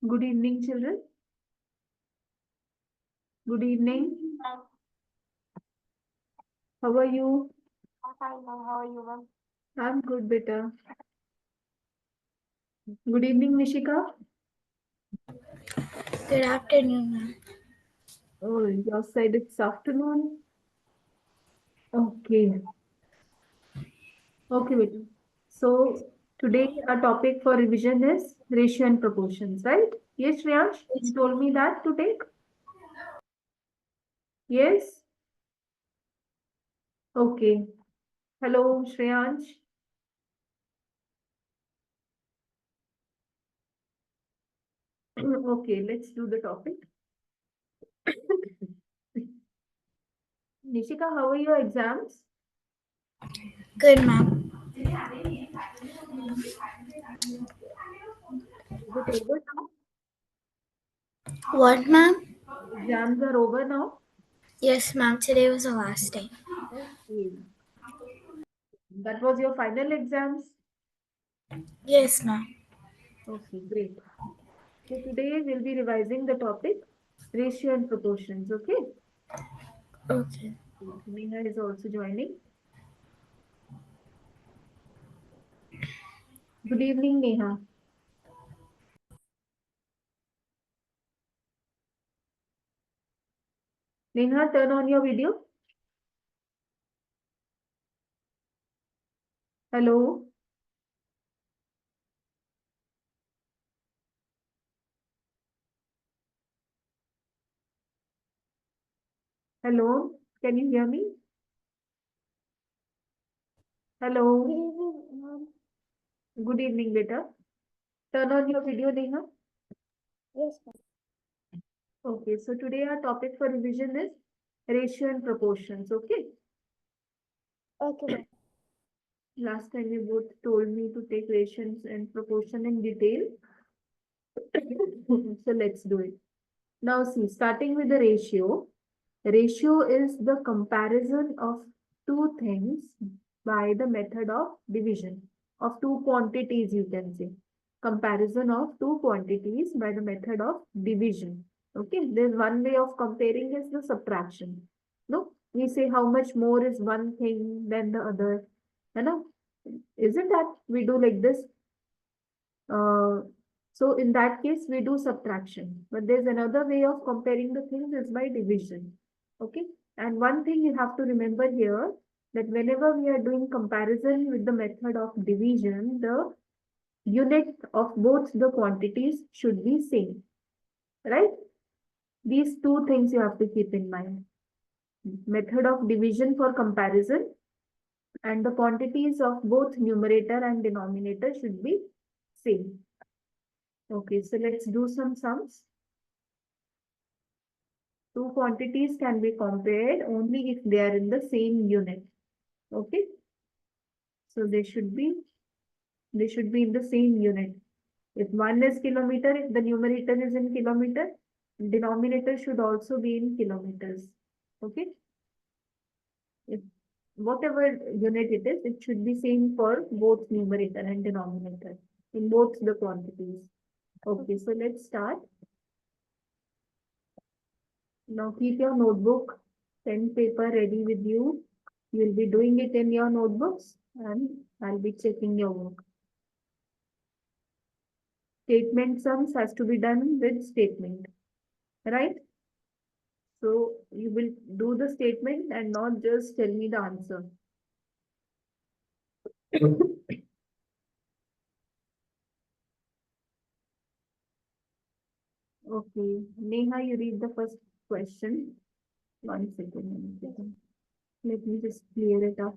Good evening, children. Good evening. How are you? I'm fine, ma'am. How are you, ma'am? I'm good, beta. Good evening, Nishika. Good afternoon, ma'am. Oh, your side it's afternoon. Okay. Okay, beta. So today our topic for revision is ratio and proportions, right? Yes, Shreyansh, you told me that to take. Yes. Okay. Hello, Shreyansh. Okay, let's do the topic. Nishika, how are your exams? Good, ma'am. Is it over now? What, ma'am? Exams are over now? Yes, ma'am. Today was the last day. Okay. That was your final exams? Yes, ma'am. Okay, great. So today we'll be revising the topic ratio and proportions, okay? Okay. Neha is also joining. Good evening, Neha. Neha, turn on your video. Hello. Hello. Can you hear me? Hello. Good evening, beta. Turn on your video, Neha. Yes, ma'am. Okay, so today our topic for revision is ratio and proportions, okay? Okay, ma'am. Last time you both told me to take ratios and proportion in detail. So let's do it. Now see, starting with the ratio. Ratio is the comparison of two things by the method of division. Of two quantities, you can say. Comparison of two quantities by the method of division. Okay, there's one way of comparing is the subtraction. No, we say how much more is one thing than the other. You know, isn't that we do like this? Uh, so in that case, we do subtraction. But there's another way of comparing the things is by division. Okay. And one thing you have to remember here that whenever we are doing comparison with the method of division, the unit of both the quantities should be same. Right? These two things you have to keep in mind. Method of division for comparison and the quantities of both numerator and denominator should be same. Okay, so let's do some sums. Two quantities can be compared only if they are in the same unit. Okay, so they should be in the same unit. If one is kilometer, if the numerator is in kilometer, denominator should also be in kilometers. Okay, if whatever unit it is, it should be same for both numerator and denominator in both the quantities. Okay, so let's start. Now keep your notebook, pen, paper ready with you. You'll be doing it in your notebooks and I'll be checking your work. Statement sums has to be done with statement, right? So you will do the statement and not just tell me the answer. Okay, Neha, you read the first question. 1 second. Let me just clear it up.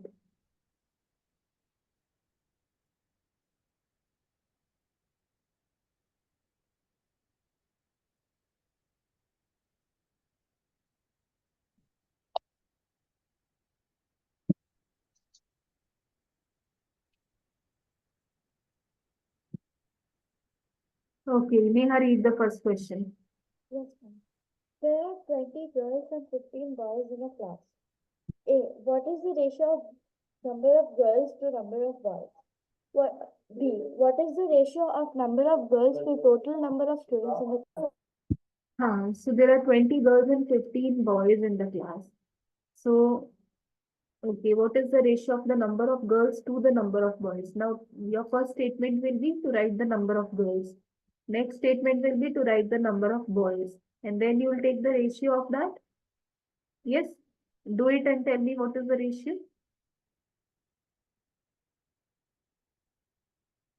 Okay, Neha, read the first question. Yes, ma'am. There are 20 girls and 15 boys in a class. A. What is the ratio of number of girls to number of boys? What is the ratio of number of girls to total number of students in the class? So there are 20 girls and 15 boys in the class. So, okay, what is the ratio of the number of girls to the number of boys? Now, your first statement will be to write the number of girls. Next statement will be to write the number of boys. And then you will take the ratio of that. Yes, do it and tell me what is the ratio.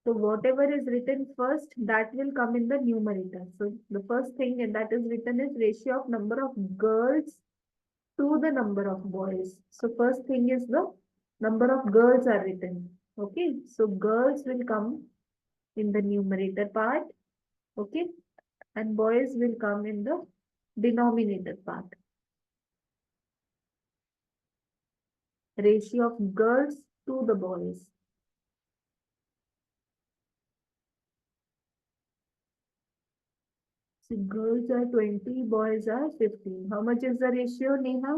So whatever is written first, that will come in the numerator. So the first thing that is written is ratio of number of girls to the number of boys. So first thing is the number of girls are written. Okay, so girls will come in the numerator part. Okay, and boys will come in the denominator part. Ratio of girls to the boys. So girls are 20, boys are 15. How much is the ratio, Neha?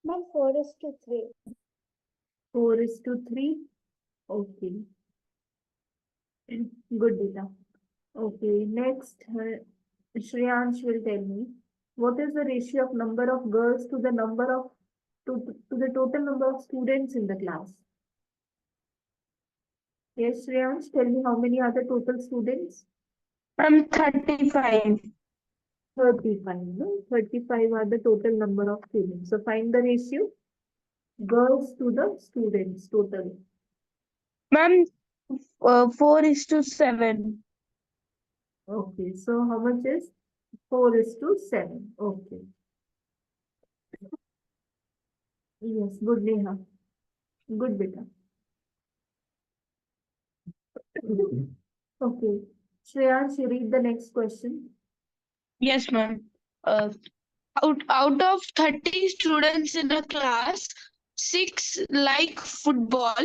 Ma'am, 4:3. 4:3. Okay. Good data. Okay, next, Shreyansh will tell me what is the ratio of number of girls to the number of to the total number of students in the class. Yes, Shreyansh, tell me how many are the total students? 35. 35, no? 35 are the total number of students. So find the ratio. Girls to the students total. Ma'am, 4:7. Okay, so how much is 4:7? Okay. Yes, good, Neha. Good, beta. Okay. Shreyansh, you read the next question. Yes, ma'am. Uh, out of 30 students in a class, 6 like football,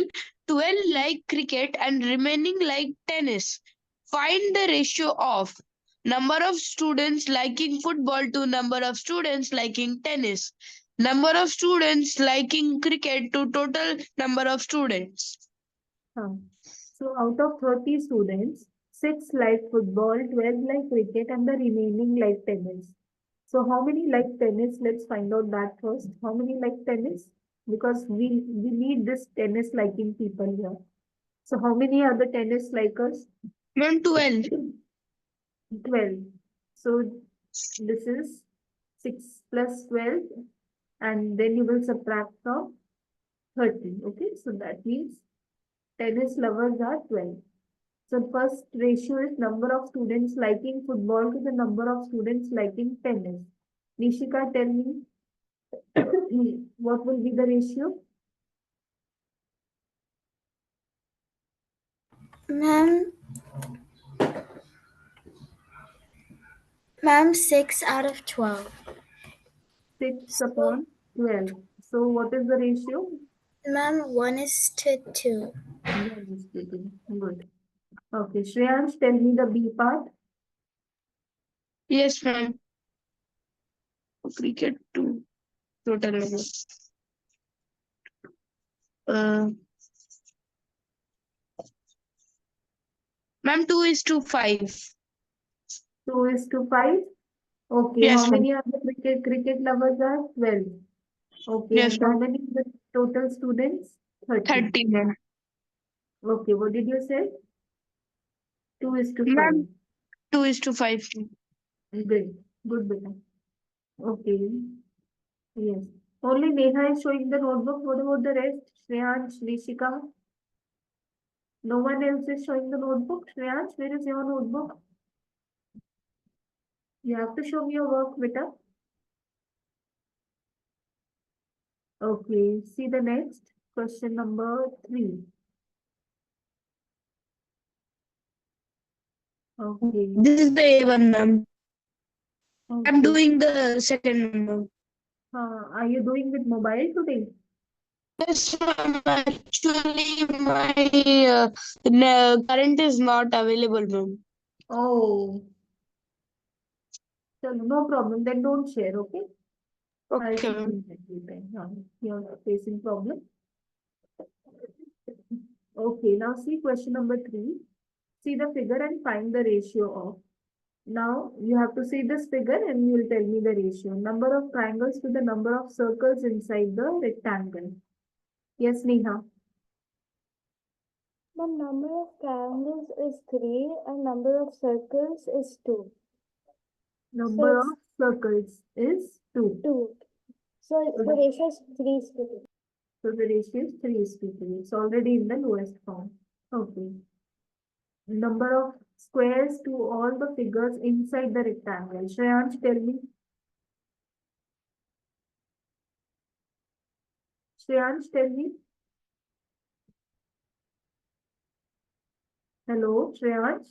12 like cricket, and remaining like tennis. Find the ratio of number of students liking football to number of students liking tennis. Number of students liking cricket to total number of students. So out of 30 students, 6 like football, 12 like cricket, and the remaining like tennis. So how many like tennis? Let's find out that first. How many like tennis? Because we need this tennis liking people here. So how many are the tennis likers? Ma'am, 12. 12. So this is 6 plus 12, and then you will subtract from 30. Okay, so that means tennis lovers are 12. So first ratio is number of students liking football to the number of students liking tennis. Nishika, tell me what will be the ratio? Ma'am, 6 out of 12. 6 upon 12. So what is the ratio? Ma'am, 1:2. 1:2. Good. Okay, Shreyansh, tell me the B part. Yes, ma'am. Cricket to total number. Ma'am, 2:5. 2:5. Okay, Yes, how ma'am. many are the cricket lovers are? 12. Okay, Yes, and how ma'am. many are the total students? 30. 30, ma'am. Okay, what did you say? 2:5. Ma'am, 2:5. Good. Good, beta. Okay. Yes. Only Neha is showing the notebook. What about the rest? Shreyansh, Rishika? No one else is showing the notebook. Shreyansh, where is your notebook? You have to show me your work, beta. Okay. See the next. Question number 3. Okay. This is the A1, ma'am. I'm Okay. doing the second one, ma'am. Are you doing with mobile today? Yes, ma'am. Actually, my current is not available, ma'am. Oh, so no problem. Then don't share, okay? I'll Okay, see ma'am. you later. You're facing problem. Okay, now see question number 3. See the figure and find the ratio of. Now you have to see this figure and you will tell me the ratio. Number of triangles to the number of circles inside the rectangle. Yes, Neha. The number of triangles is 3 and number of circles is 2. Number it's of circles is 2. 2. So the ratio is 3:2. So the ratio is 3:2. It's already in the lowest form. Okay. Number of squares to all the figures inside the rectangle. Shreyansh, tell me. Shreyansh, tell me. Hello, Shreyansh.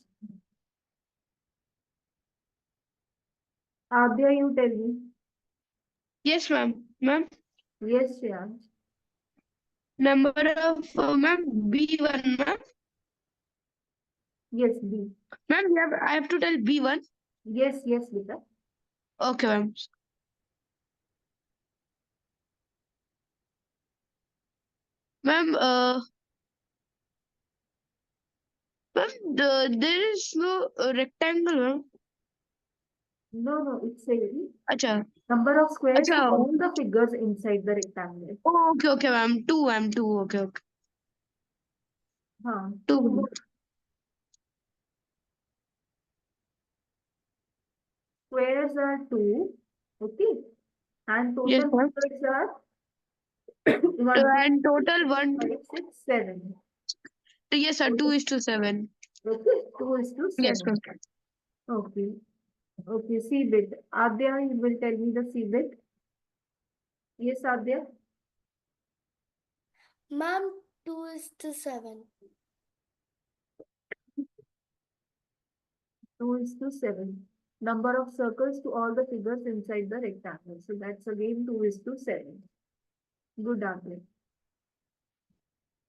Abhya, you tell me. Yes, ma'am. Ma'am, Yes, Shreyansh. number of ma'am B1, ma'am. Yes, B. Ma'am, I have to tell B1. Yes, yes, Vita. Okay, ma'am. Ma'am, there is no rectangle, ma'am. No, it's a Acha. number of squares to Acha. all the figures inside the rectangle. Oh, okay, ma'am. Two, ma'am. Two. Okay. Huh. Two. Squares are 2. Okay. And Yes, total ma'am. figures are 1, 2, And total 1. 5, 6, 7. Yes, sir. 2:7. Okay. 2:7. Yes, ma'am. Okay. Okay. C bit. Adya, you will tell me the C bit. Yes, Adya. Ma'am, 2:7. 2:7. Number of circles to all the figures inside the rectangle. So that's again 2:7. Good, Adya.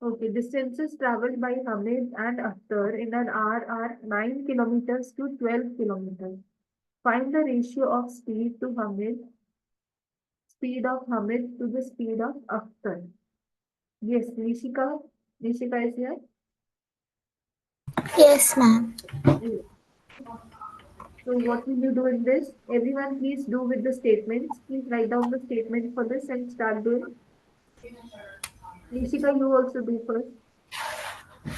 Okay, distances traveled by Hamid and Akhtar in an hour are 9 kilometers to 12 kilometers. Find the ratio of speed of Hamid to the speed of Akhtar. Yes, Nishika. Nishika is here. Yes, ma'am. Yes. So what will you do in this? Everyone please do with the statements. Please write down the statement for this and start doing. Nishika, you also do first.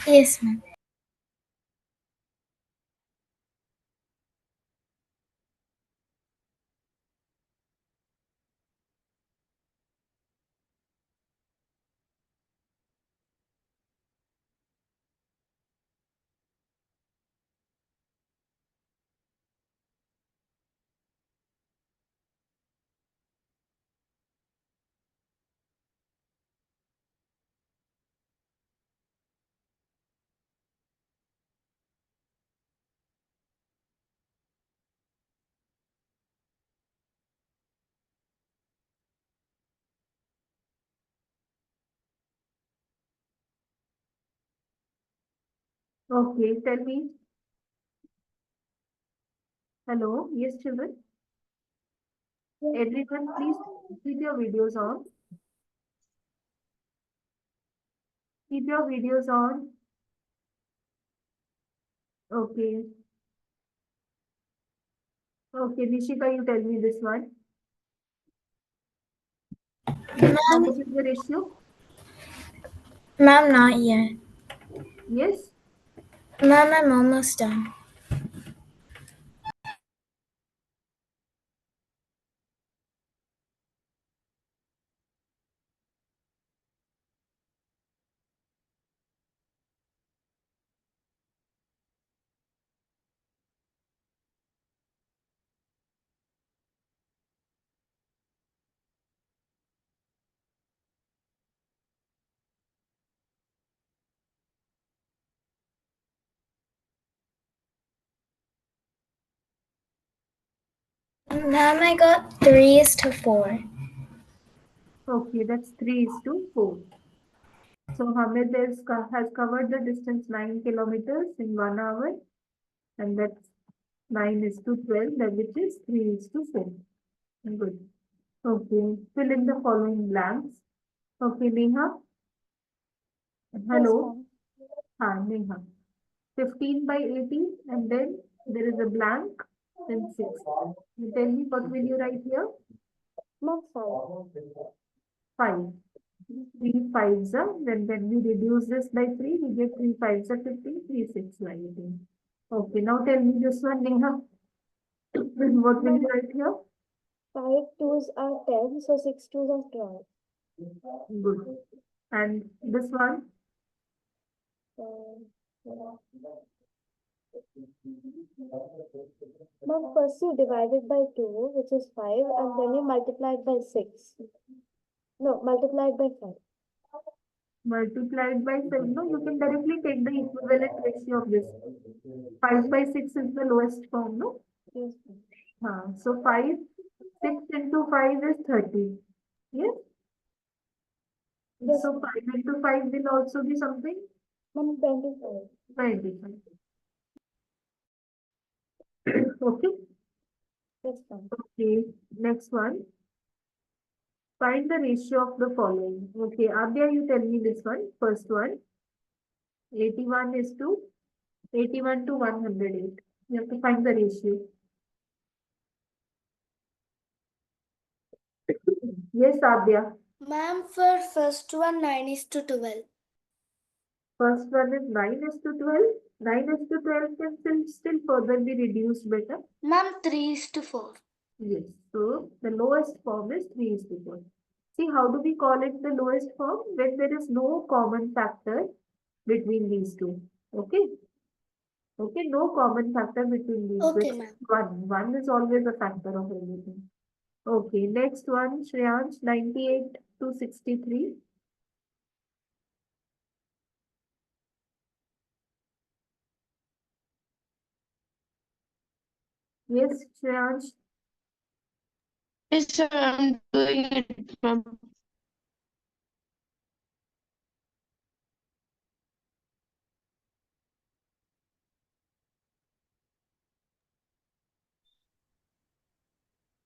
Yes, ma'am. Okay, tell me. Hello. Yes, children. Everyone please keep your videos on. Keep your videos on. Okay. Okay, Nishika, you tell me this one. How much is the ratio? Ma'am, not yet. Yes. Ma'am, I'm almost done. Ma'am, I got 3:4. Okay, that's 3:4. So Hamid has covered the distance 9 kilometers in 1 hour, and that's 9:12, that which is 3:4. Good. Okay, fill in the following blanks. Okay, Neha. Yes, Hello. ma'am. Neha. 15 by 80 and then there is a blank, then 6. You tell me what will you write here? Ma'am, 5. 5. 3 fives are, when we reduce this by 3, we get 3 fives are 15, 3 6 are 18. Okay, now tell me this one, Neha. What will you write here? 5 twos are 10, so 6 twos are 12. Good. And this one? Ma'am, first you divide it by 2, which is 5, and then you multiply it by 6. No, multiply it by 5. Multiplied by 7. No, you can directly take the equivalent ratio of this. 5 by 6 is the lowest form, no? Yes, ma'am. So 6 into 5 is 30. Yes? Yes, So ma'am. 5 into 5 will also be something? Ma'am, 25. 25. Okay. Yes, ma'am. Okay. Next one. Find the ratio of the following. Okay, Abhya, you tell me this one. First one. 81 to 108. You have to find the ratio. Yes, Abhya. Ma'am, for first one, 9 is to 12. First one is 9 is to 12. 9 is to 12 can still further be reduced better. Ma'am, 3 is to 4. Yes. So the lowest form is 3 is to 4. See, how do we call it the lowest form? When there is no common factor between these two. Okay. Okay, no common factor between these Okay, two. ma'am. One is always a factor of everything. Okay, next one, Shreyansh, 98 to 63. Yes, Shreyansh. Yes, sir, I'm doing it, ma'am.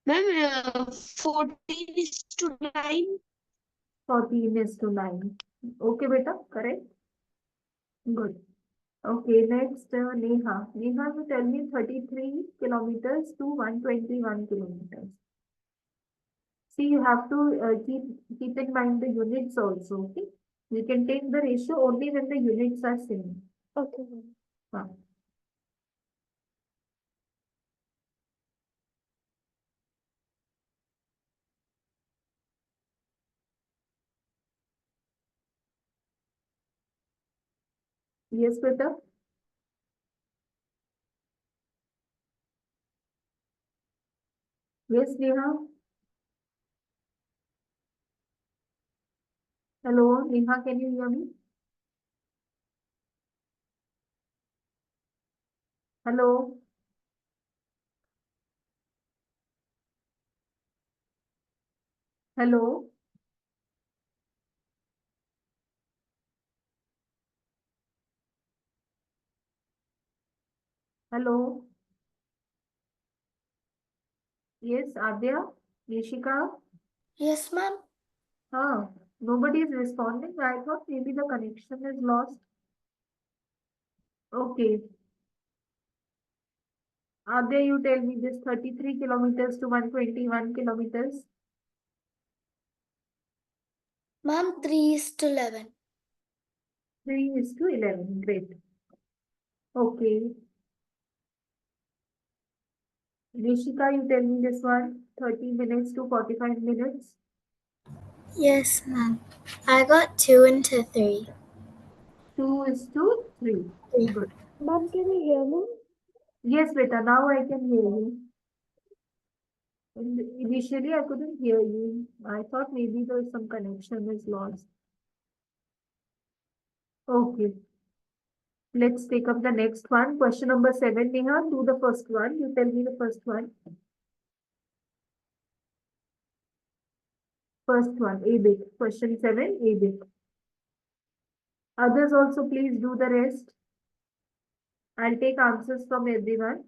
Ma'am, 14 is to 9. 14 is to 9. Okay, beta, correct? Good. Okay, next, Neha. Neha, you tell me 33 kilometers to 121 kilometers. See, you have to keep in mind the units also, okay? You can take the ratio only when the units are same. Okay, ma'am. Huh. Yes, beta. Yes, Neha. Hello, Neha, can you hear me? Hello. Hello. Hello. Yes, Adya, Nishika. Yes, ma'am. Nobody is responding. I thought maybe the connection is lost. Okay. Adya, you tell me this 33 kilometers to 121 kilometers. Ma'am, 3 is to 11. 3 is to 11. Great. Okay. Nishika, you tell me this one. 30 minutes to 45 minutes. Yes, ma'am. I got 2 into 3. 2 is to 3. 3. Good. Ma'am, can you hear me? Yes, beta, now I can hear you. Initially, I couldn't hear you. I thought maybe there's some connection is lost. Okay. Let's take up the next one. Question number 7, Neha. Do the first one. You tell me the first one. First one, A bit. Question 7, A bit. Others also please do the rest. I'll take answers from everyone.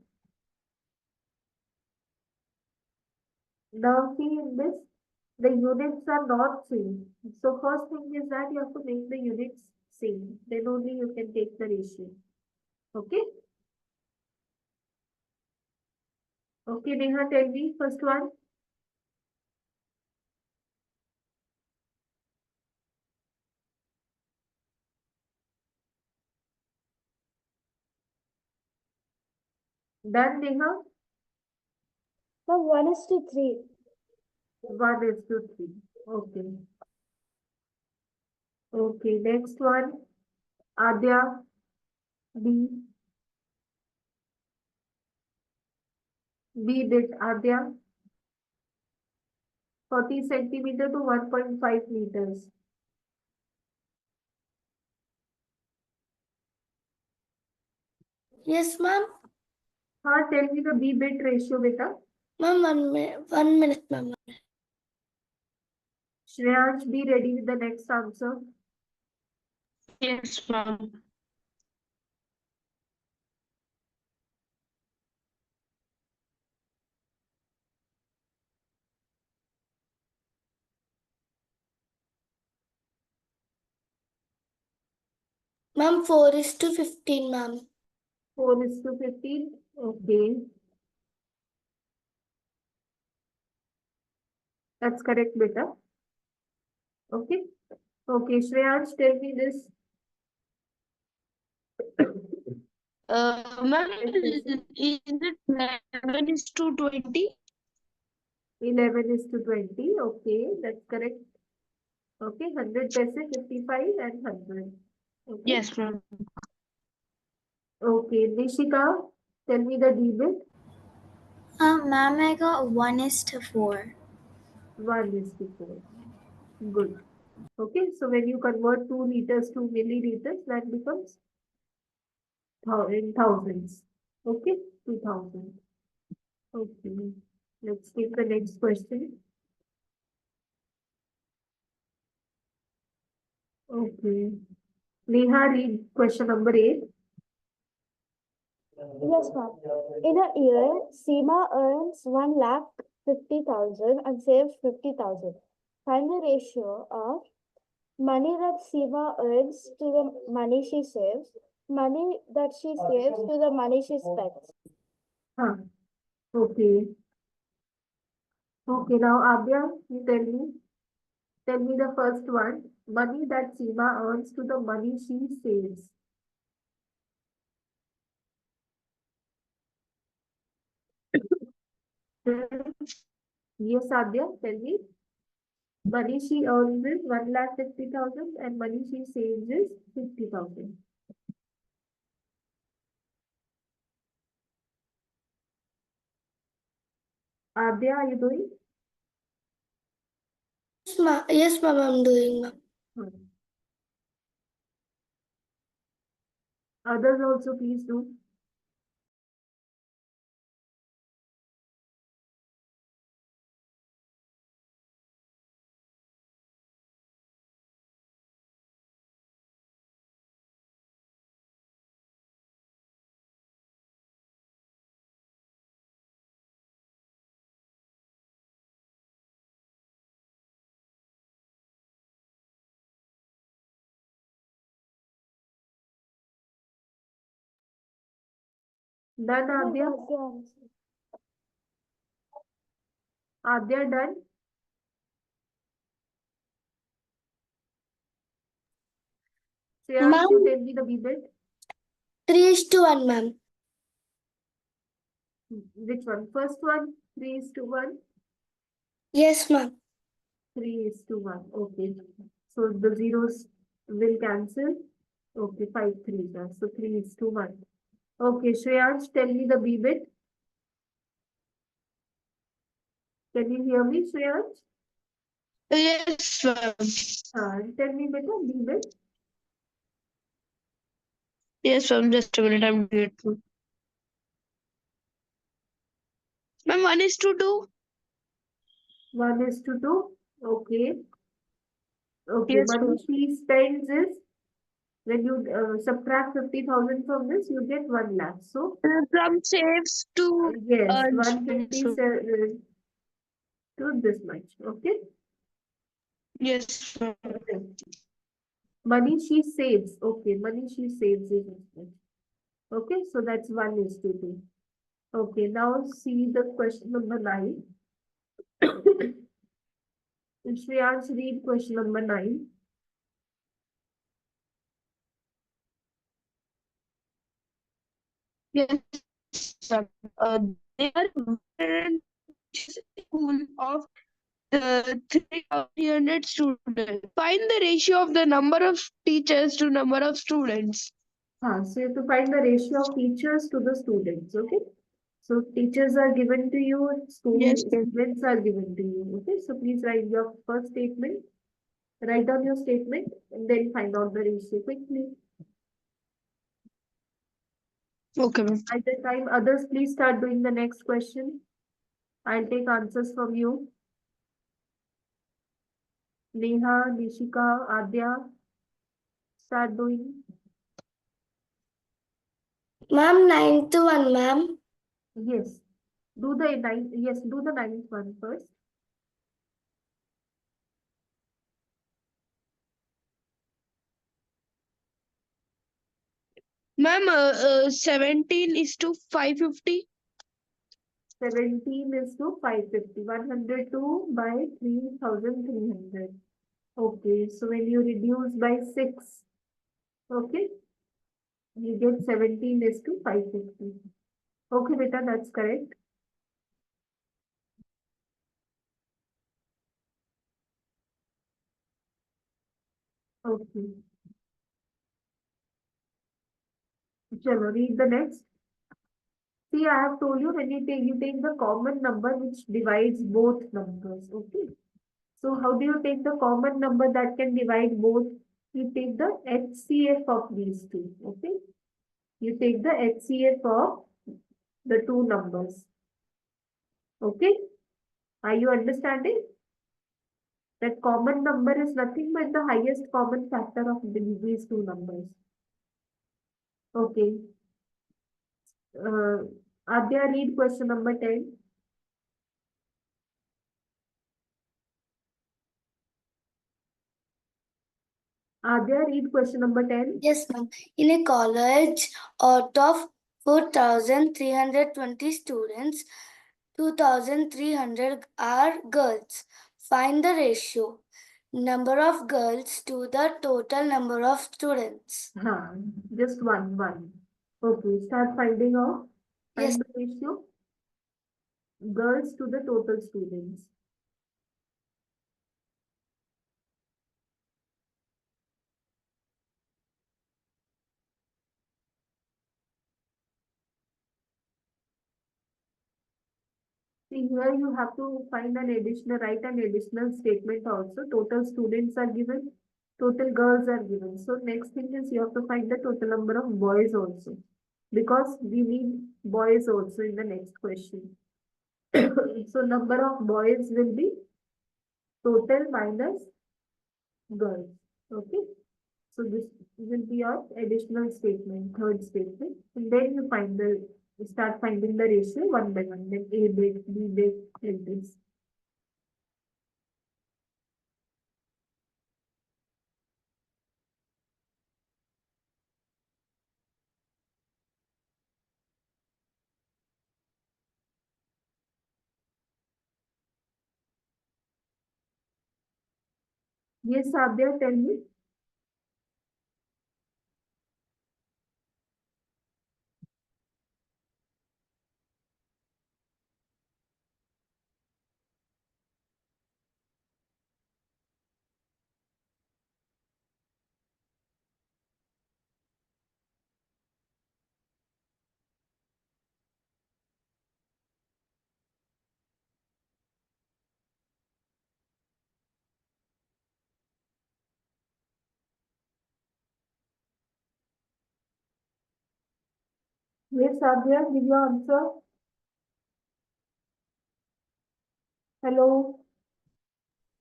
Now see in this, the units are not same. So first thing is that you have to make the units same. Then only you can take the ratio. Okay? Okay, Neha, tell me first one. Done, Neha? Ma'am, 1:3. 1:3. Okay. Okay, next one. Adya, B. B bit, Adya. 40 centimeter to 1.5 meters. Yes, ma'am. Tell me the B bit ratio, beta. Ma'am, 1 minute, ma'am. Shreyansh, be ready with the next answer. Yes, ma'am. Ma'am, 4:15, ma'am. 4:15. Okay. That's correct, beta. Okay. Okay, Shreyansh, tell me this. Ma'am, is it 11:20? 11:20. Okay, that's correct. Okay, 100 paise, 55 and 100. Okay. Yes, ma'am. Okay, Nishika, tell me the D bit. Ma'am, I got 1:4. 1:4. Good. Okay, so when you convert 2 liters to milliliters, that becomes in thousands. Okay, 2000. Okay, let's take the next question. Okay, Neha, read question number 8. Yes, ma'am. In a year, Seema earns 1,50,000 and saves 50,000. Find the ratio of money that Seema earns to the money she saves, money that she saves to the money she spends. Huh. Okay. Okay, now Abhya, you tell me. Tell me the first one. Money that Seema earns to the money she saves. Yes, Adya, tell me. Money she earns is 1,50,000 and money she saves is 50,000. Adya, are you doing? Yes, ma'am, I'm doing, ma'am. Others also please do. Done, Adya? Adya, done? Shreyansh, you tell me the B bit. 3:1, ma'am. Which one? First one, 3:1. Yes, ma'am. 3:1. Okay. So the zeros will cancel. Okay, 5 3s are. So 3:1. Okay, Shreyansh, tell me the B bit. Can you hear me, Shreyansh? Yes, ma'am. Tell me better, B bit. Yes, ma'am. Just a minute. I'm doing it. Ma'am, 1:2. 1:2. Okay. Okay, Yes, money ma'am. she spends is when you subtract 50,000 from this, you get 1 lakh. So From saves to yes, earns. 157 to this much. Okay. Yes, ma'am. Okay. Money she saves. Okay, money she saves is different. Okay, so that's 1:2. Okay, now see the question number 9. Shreyansh, read question number 9. Yes, sir. There are school of 300 students. Find the ratio of the number of teachers to number of students. So you have to find the ratio of teachers to the students. Okay. So teachers are given to you, Yes, sir. students are given to you. Okay. So please write your first statement. Write down your statement and then find out the ratio quickly. Okay, ma'am. At the time, others please start doing the next question. I'll take answers from you. Neha, Nishika, Adya, start doing. Ma'am, 9 to 1, ma'am. Yes. Do the ninth. Yes, do the ninth one first. Ma'am, 17 is to 550. 17 is to 550. 102 by 3,300. Okay, so when you reduce by 6, okay, you get 17 is to 550. Okay, beta, that's correct. Okay. Chalo, read the next. See, I have told you when you take the common number which divides both numbers. Okay. So how do you take the common number that can divide both? You take the HCF of these two. Okay. You take the HCF of the two numbers. Okay. Are you understanding? That common number is nothing but the highest common factor of these two numbers. Okay. Adya, read question number 10. Adya, read question number 10. Yes, ma'am. In a college, out of 4,320 students, 2,300 are girls. Find the ratio. Number of girls to the total number of students. Just one. Okay, start finding out. Yes. Find the ratio. Girls to the total students. See, here you have to find write an additional statement also. Total students are given, total girls are given. So next thing is you have to find the total number of boys also. Because we need boys also in the next question. So number of boys will be total minus girls. Okay. So this will be your additional statement, third statement. And then you start finding the ratio one by one, like A bit, B bit, like this. Yes, Abhya, tell me. Yes, Abhya, give your answer. Hello.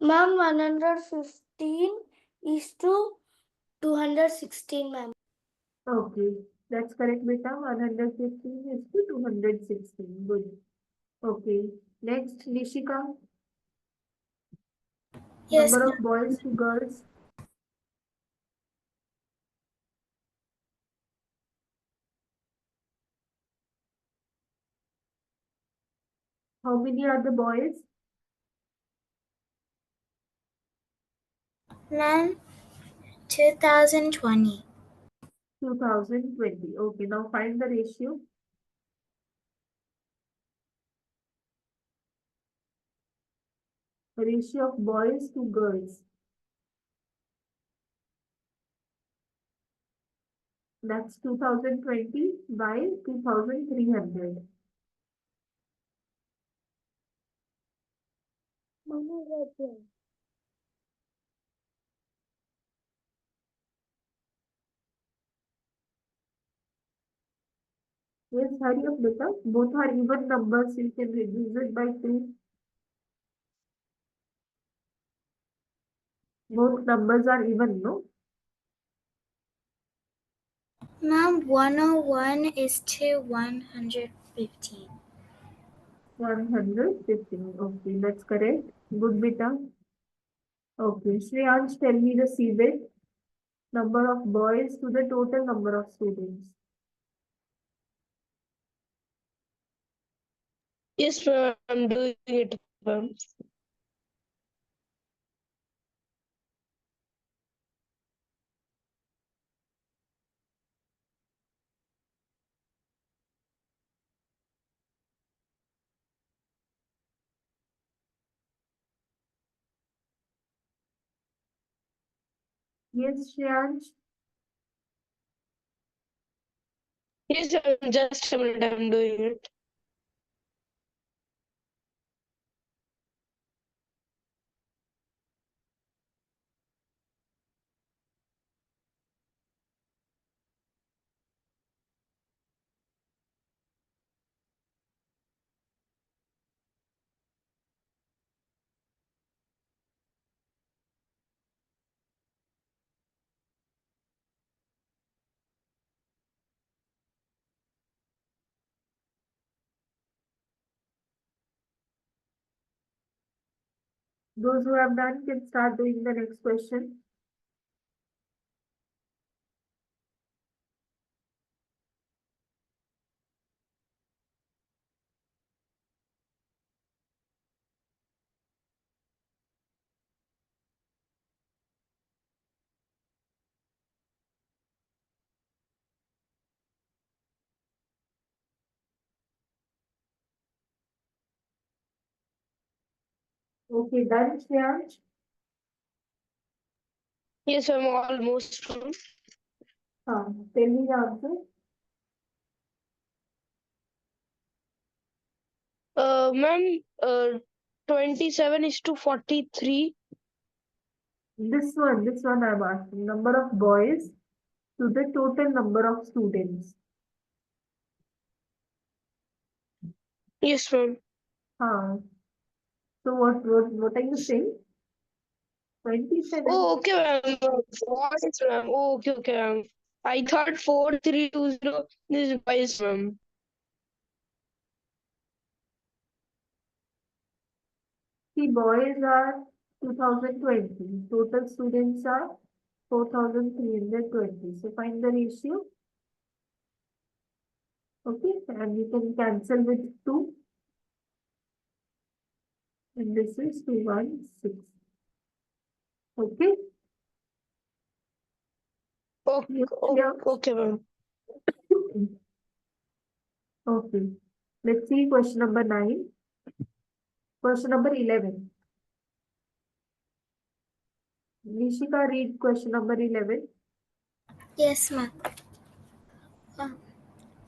Ma'am, 115 is to 216, ma'am. Okay, that's correct, beta. 115 is to 216. Good. Okay. Next, Nishika. Yes, Number ma'am. of boys to girls. How many are the boys? Ma'am, 2020. 2020. Okay, now find the ratio. Ratio of boys to girls. That's 2020 by 2300. Yes, hurry up, beta. Both are even numbers. You can reduce it by 2. Both numbers are even, no? Ma'am, 101 is to 115. 115. Okay, that's correct. Good, beta. Okay, Shreyansh, tell me the CBIT. Number of boys to the total number of students. Yes, ma'am, I'm doing it, ma'am. Yes, Shreyansh. Yes, ma'am, just a minute, I'm doing it. Those who have done can start doing the next question. Okay, done, Shreyansh. Yes, I'm almost done. Tell me the answer. Ma'am, 27 is to 43. This one I'm asking. Number of boys to the total number of students. Yes, ma'am. So what are you saying? 27. Oh, okay, ma'am. What is, ma'am? Oh, okay, okay, ma'am. I thought 4320 is boys, ma'am. See, boys are 2020. Total students are 4320. So find the ratio. Okay, and you can cancel with 2. And this is 216. Okay. Okay, Yes, okay, yeah. okay, ma'am. Okay. Let's see question number 9. Question number 11. Nishika, read question number 11. Yes, ma'am.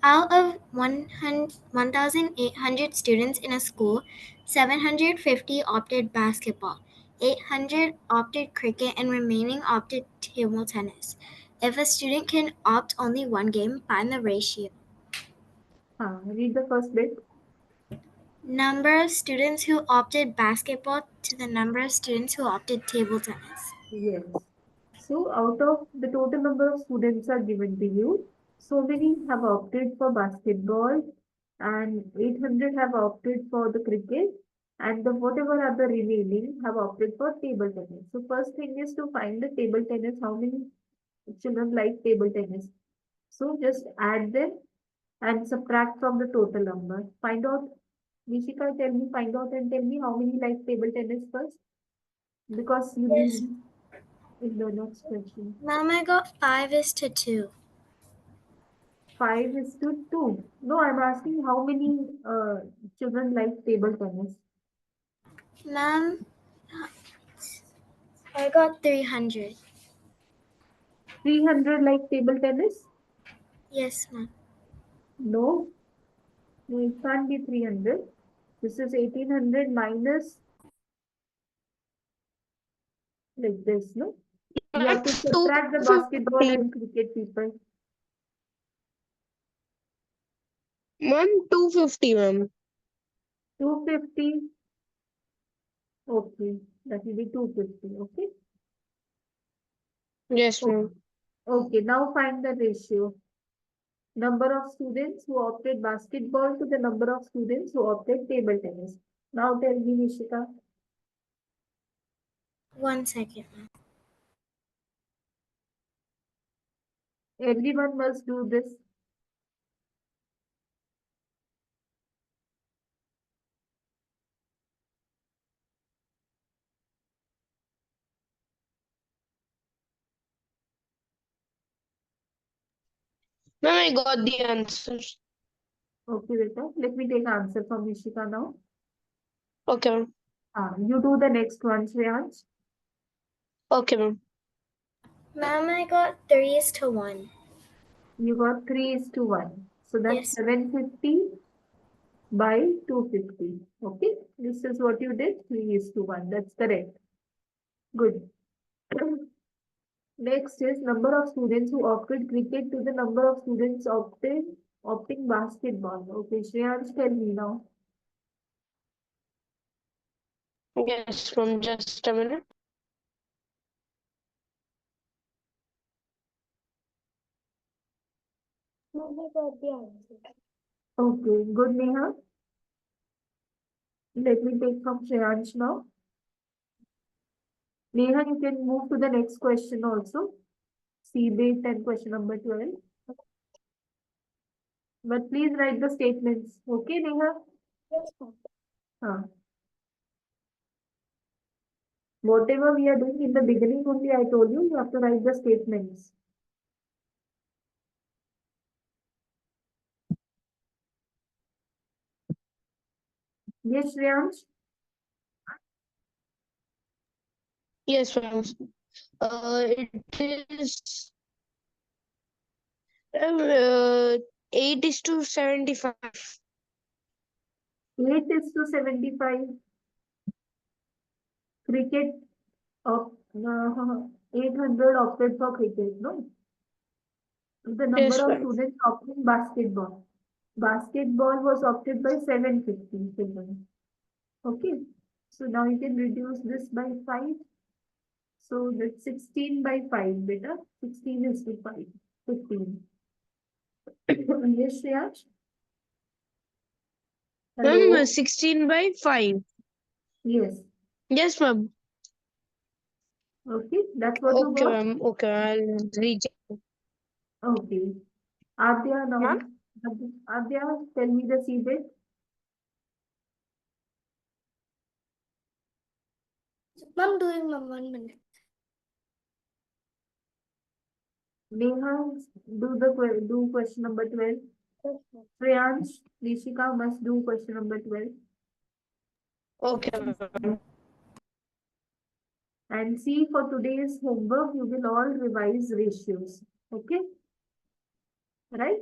Out of 1,800 students in a school, 750 opted basketball, 800 opted cricket, and remaining opted table tennis. If a student can opt only one game, find the ratio. Read the first bit. Number of students who opted basketball to the number of students who opted table tennis. Yes. So out of the total number of students are given to you, so many have opted for basketball and 800 have opted for the cricket and the whatever are the remaining have opted for table tennis. So first thing is to find the table tennis, how many children like table tennis. So just add them and subtract from the total number. Find out Nishika, tell me, find out and tell me how many like table tennis first. Because you Yes. need in the next question. Mom, I got 5:2. 5:2. No, I'm asking how many children like table tennis. Mom, I got 300. 300 like table tennis? Yes, Mom. No, no, it can't be 300. This is 1800 minus like this, no? You have to subtract the basketball 250. and cricket people. Ma'am, 250, ma'am. 250. Okay, that will be 250. Okay. Yes, O- ma'am. Okay, now find the ratio. Number of students who opted basketball to the number of students who opted table tennis. Now tell me, Nishika. 1 second, Mom. Everyone must do this. Ma'am, I got the answer. Okay, beta. Let me take answer from Nishika now. Okay, ma'am. You do the next one, Shreyansh. Okay, ma'am. Mom, I got 3:1. You got 3:1. So that's Yes. 750 by 250. Okay, this is what you did. 3:1. That's correct. Good. Next is number of students who opted cricket to the number of students opting basketball. Okay, Shreyansh, tell me now. Yes, ma'am. Just a minute. Mom, I got the answer. Okay, good, Neha. Let me take from Shreyansh now. Neha, you can move to the next question also. See based and question number 12. But please write the statements. Okay, Neha? Yes, ma'am. Whatever we are doing in the beginning only, I told you, you have to write the statements. Yes, Shreyansh? Yes, ma'am. It is 8:75. 8:75. Cricket of 800 opted for cricket, no? The number Yes, of ma'am. students opting basketball. Basketball was opted by 750 children. Okay. So now you can reduce this by 5. So that's 16 by 5, beta. 16 is to 5. 15. Yes, Shreyash? Ma'am, Hello? 16 by 5. Yes. Yes, ma'am. Okay. That's what you Okay, got? ma'am. Okay, I'll reach. Okay. Adya Ma'am? now. Adya, tell me the C bit. Mom, doing mom 1 minute. Neha, do question number 12. Yes, ma'am. Priyansh, Rishika must do question number 12. Okay, ma'am. And see, for today's homework, you will all revise ratios. Okay? Right?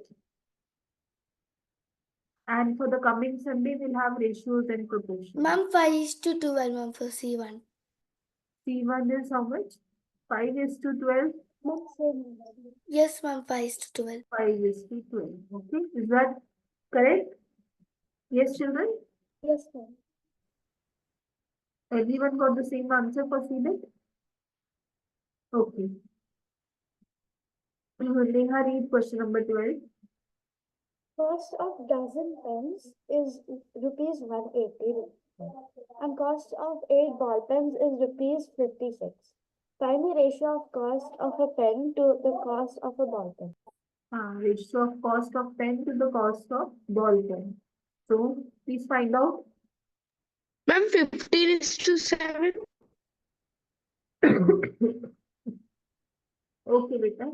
And for the coming Sunday, we'll have ratios and proportions. Mom, 5:12, mom, for C1. C1 is how much? 5:12. Mom, same. Yes, mom, 5:12. 5:12. Okay? Is that correct? Yes, children? Yes, ma'am. Everyone got the same answer for C bit? Okay. Neha, read question number 12. Cost of dozen pens is rupees 180 and cost of 8 ball pens is rupees 56. Find the ratio of cost of a pen to the cost of a ball pen. Ratio of cost of pen to the cost of ball pen. So please find out. Ma'am, 15:7. Okay, beta.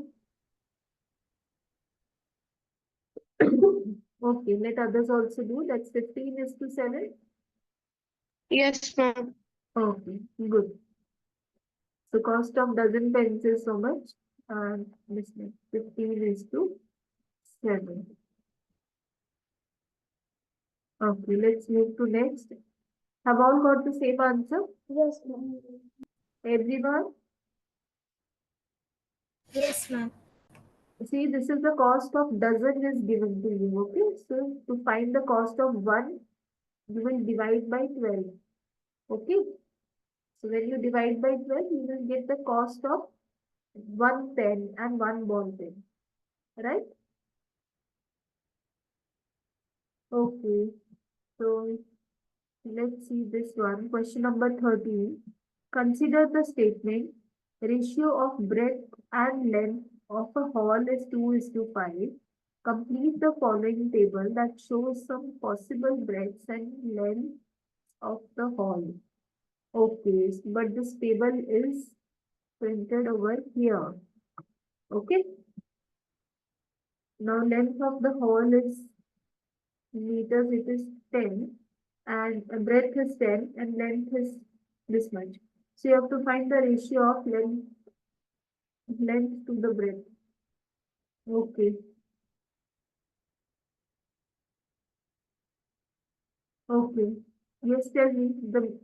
Okay, let others also do. That's 15:7. Yes, ma'am. Okay, good. So cost of dozen pens is so much, and this is 15:7. Okay, let's move to next. Have all got the same answer? Yes, ma'am. Everyone? Yes, ma'am. See, this is the cost of dozen is given to you. Okay, so to find the cost of one, you will divide by 12. Okay, so when you divide by 12, you will get the cost of one pen and one ball pen. Right? Okay, so let's see this one. Question number 13. Consider the statement ratio of breadth and length of a hall is 2:5. Complete the following table that shows some possible breadths and lengths of the hall. Okay, but this table is printed over here. Okay. Now length of the hall is meters, it is 10, and breadth is 10 and length is this much. So you have to find the ratio of length to the breadth. Okay. Okay. Yes, tell me. The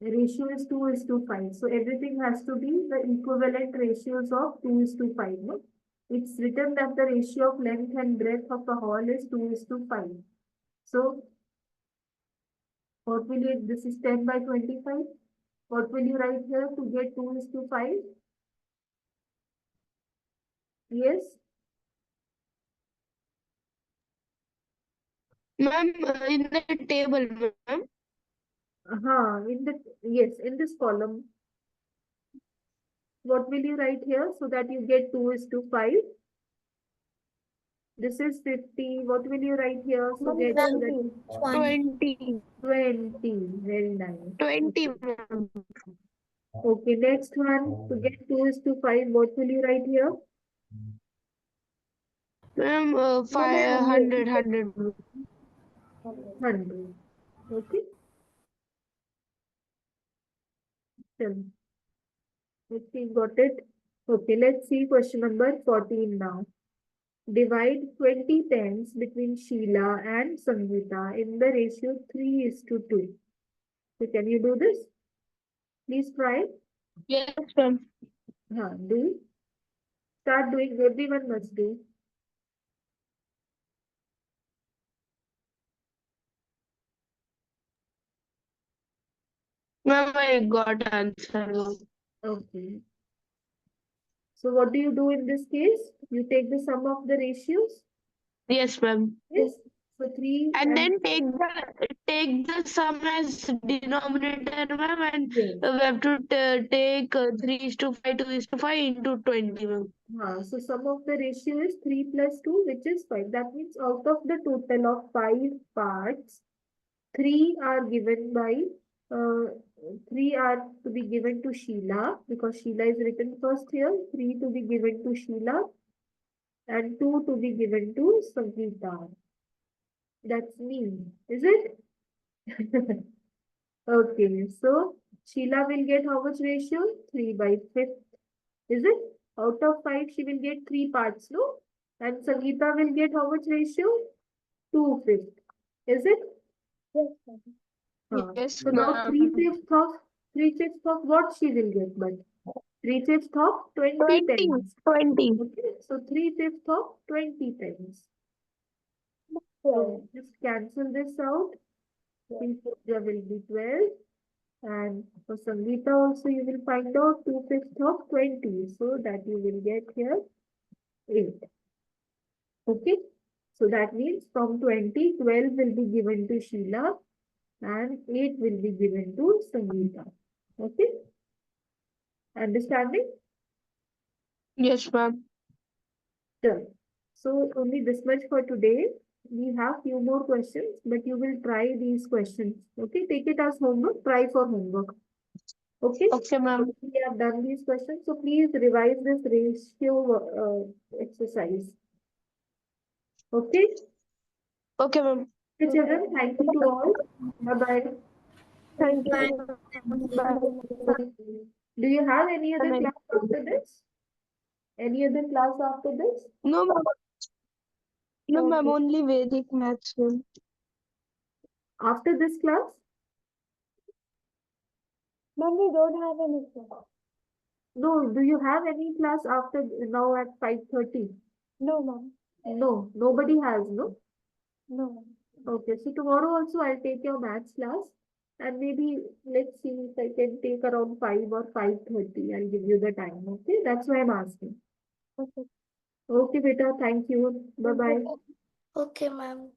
ratio is 2:5. So everything has to be the equivalent ratios of 2:5. No? It's written that the ratio of length and breadth of the hall is 2:5. So what will you, this is 10 by 25. What will you write here to get 2:5? Yes. Ma'am, in the table, ma'am. Yes, in this column, what will you write here so that you get 2:5? This is 50. What will you write here so Ma'am, get so that 20. 20. 20? Very nice. 20, ma'am. Okay, next one to get 2:5. What will you write here? Ma'am, Ma'am, 500, 100. 100. Okay. Done. Okay, got it. Okay, let's see question number 14 now. Divide 20 pens between Sheila and Sangeeta in the ratio 3:2. So can you do this? Please try. Yes, ma'am. Do. Start doing. Everyone must do. Ma'am, I got answer, ma'am. Okay. So what do you do in this case? You take the sum of the ratios. Yes, ma'am. Yes. So 3 And then take the sum as denominator, ma'am, and yes. we have to take 3:5, 2:5 into 20, ma'am. So sum of the ratio is 3 plus 2, which is 5. That means out of the total of 5 parts, 3 are given by uh, 3 are to be given to Sheila because Sheila is written first here. 3 to be given to Sheila and 2 to be given to Sangeeta. That's me, is it? Okay, so Sheila will get how much ratio? 3/5. Is it? Out of 5, she will get 3 parts, no? And Sangeeta will get how much ratio? 2/5. Is it? Yes, ma'am. Yes, So now ma'am. 3/5 of what she will get, but 3/5 of 20 20, pens. 20. Okay, so 3/5 of 20 pens. So 12. just cancel this out. There will be 12. And for Sangeeta also you will find out 2/5 of 20. So that you will get here 8. Okay. So that means from 20, 12 will be given to Sheila and 8 will be given to Sangeeta. Okay. Understanding? Yes, ma'am. Done. So only this much for today. We have few more questions, but you will try these questions. Okay, take it as homework. Try for homework. Okay. Okay, ma'am. We have done these questions, so please revise this ratio exercise. Okay. Okay, ma'am. Okay, children. Thank you to all. Bye bye. Thank Bye. you. Thank you. Bye. Do you have any other Bye. class after this? Any other class after this? No, ma'am. No, ma'am. Okay. Only Vedic maths, ma'am. After this class? Ma'am, we don't have anything. No. Do you have any class after now at 5:30? No, ma'am. No. Nobody has, no? No, ma'am. Okay. So tomorrow also I'll take your maths class. And maybe let's see if I can take around 5 or 5:30. I'll give you the time. Okay. That's why I'm asking. Okay. Okay, beta. Thank you. Bye Thank bye. you. Okay, ma'am.